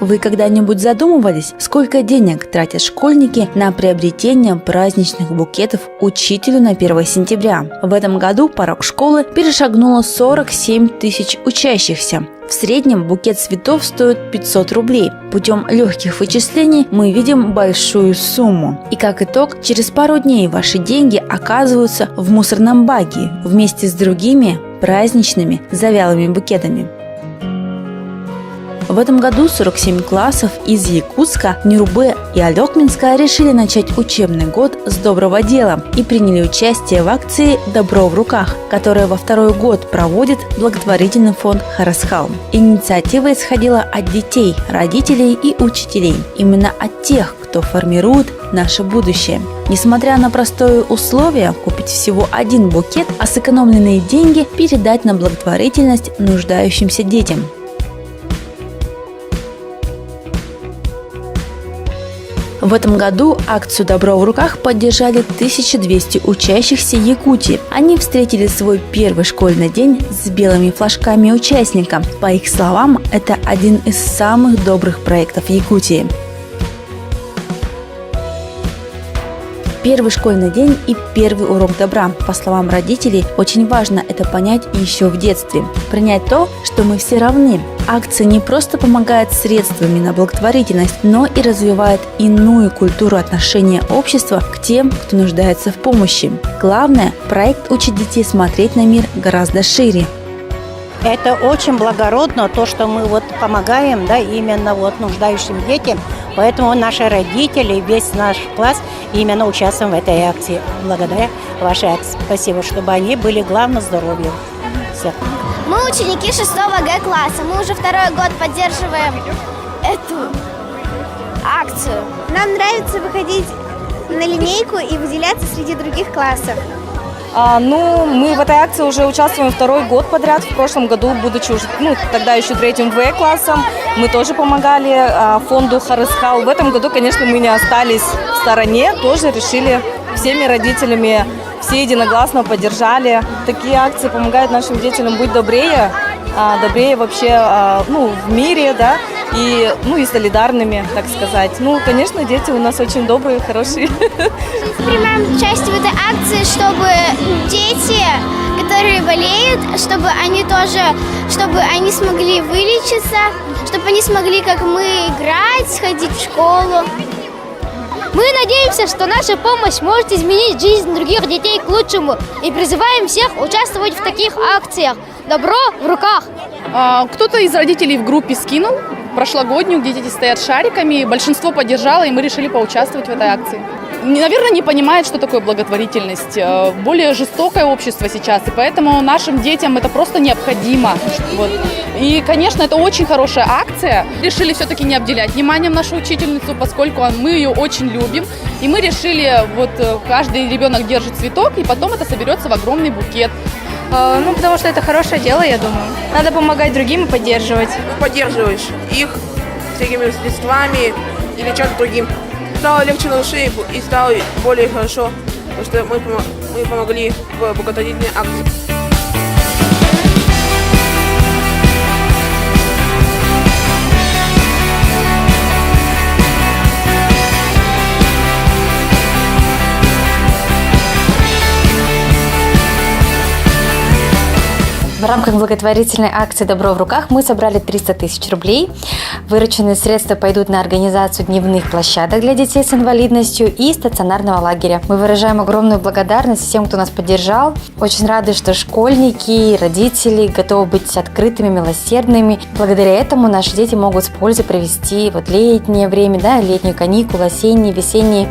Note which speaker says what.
Speaker 1: Вы когда-нибудь задумывались, сколько денег тратят школьники на приобретение праздничных букетов учителю на 1 сентября? В этом году порог школы перешагнуло 47 тысяч учащихся. В среднем букет цветов стоит 500 рублей. Путем легких вычислений мы видим большую сумму. И как итог, через пару дней ваши деньги оказываются в мусорном баке вместе с другими праздничными завялыми букетами. В этом году 47 классов из Якутска, Нюрбе и Алекминска решили начать учебный год с доброго дела и приняли участие в акции «Добро в руках», которая во второй год проводит благотворительный фонд «Харасхал». Инициатива исходила от детей, родителей и учителей, именно от тех, кто формирует наше будущее. Несмотря на простое условие купить всего один букет, а сэкономленные деньги передать на благотворительность нуждающимся детям. В этом году акцию «Добро в руках» поддержали 1200 учащихся Якутии. Они встретили свой первый школьный день с белыми флажками участника. По их словам, это один из самых добрых проектов Якутии. Первый школьный день и первый урок добра. По словам родителей, очень важно это понять еще в детстве. Принять то, что мы все равны. Акция не просто помогает средствами на благотворительность, но и развивает иную культуру отношения общества к тем, кто нуждается в помощи. Главное, проект учит детей смотреть на мир гораздо шире.
Speaker 2: Это очень благородно, то, что мы помогаем, именно нуждающим детям. Поэтому наши родители, весь наш класс именно участвуем в этой акции. Благодаря вашей акции. Спасибо, чтобы они были, главное, здоровьем. Все.
Speaker 3: Мы ученики 6 Г-класса. Мы уже второй год поддерживаем эту акцию.
Speaker 4: Нам нравится выходить на линейку и выделяться среди других классов.
Speaker 5: Мы в этой акции уже участвуем второй год подряд. В прошлом году, будучи уже, тогда еще 3 В-классом, мы тоже помогали фонду «Харасхал». В этом году, конечно, мы не остались в стороне, тоже решили всеми родителями, все единогласно поддержали. Такие акции помогают нашим детям быть добрее вообще в мире, и солидарными, так сказать. Конечно, дети у нас очень добрые, хорошие.
Speaker 3: Принимаем участие в этой акции, чтобы дети, которые болеют, чтобы они смогли вылечиться, чтобы они смогли, как мы, играть, ходить в школу.
Speaker 6: Мы надеемся, что наша помощь может изменить жизнь других детей к лучшему и призываем всех участвовать в таких акциях. Добро в руках!
Speaker 7: Кто-то из родителей в группе скинул прошлогоднюю, где дети стоят шариками. Большинство поддержало, и мы решили поучаствовать в этой акции. Наверное, не понимает, что такое благотворительность. Более жестокое общество сейчас, и поэтому нашим детям это просто необходимо. И, конечно, это очень хорошая акция. Решили все-таки не обделять вниманием нашу учительницу, поскольку мы ее очень любим. И мы решили, каждый ребенок держит цветок, и потом это соберется в огромный букет.
Speaker 8: Потому что это хорошее дело, я думаю. Надо помогать другим и поддерживать.
Speaker 9: Поддерживаешь их всякими средствами или чем-то другим. Стало легче на душе и стало более хорошо, потому что мы помогли в благотворительной акции.
Speaker 10: В рамках благотворительной акции «Добро в руках» мы собрали 300 тысяч рублей. Вырученные средства пойдут на организацию дневных площадок для детей с инвалидностью и стационарного лагеря. Мы выражаем огромную благодарность всем, кто нас поддержал. Очень рады, что школьники и родители готовы быть открытыми, милосердными. Благодаря этому наши дети могут с пользой провести летнее время, летнюю каникулу, осенние, весенние.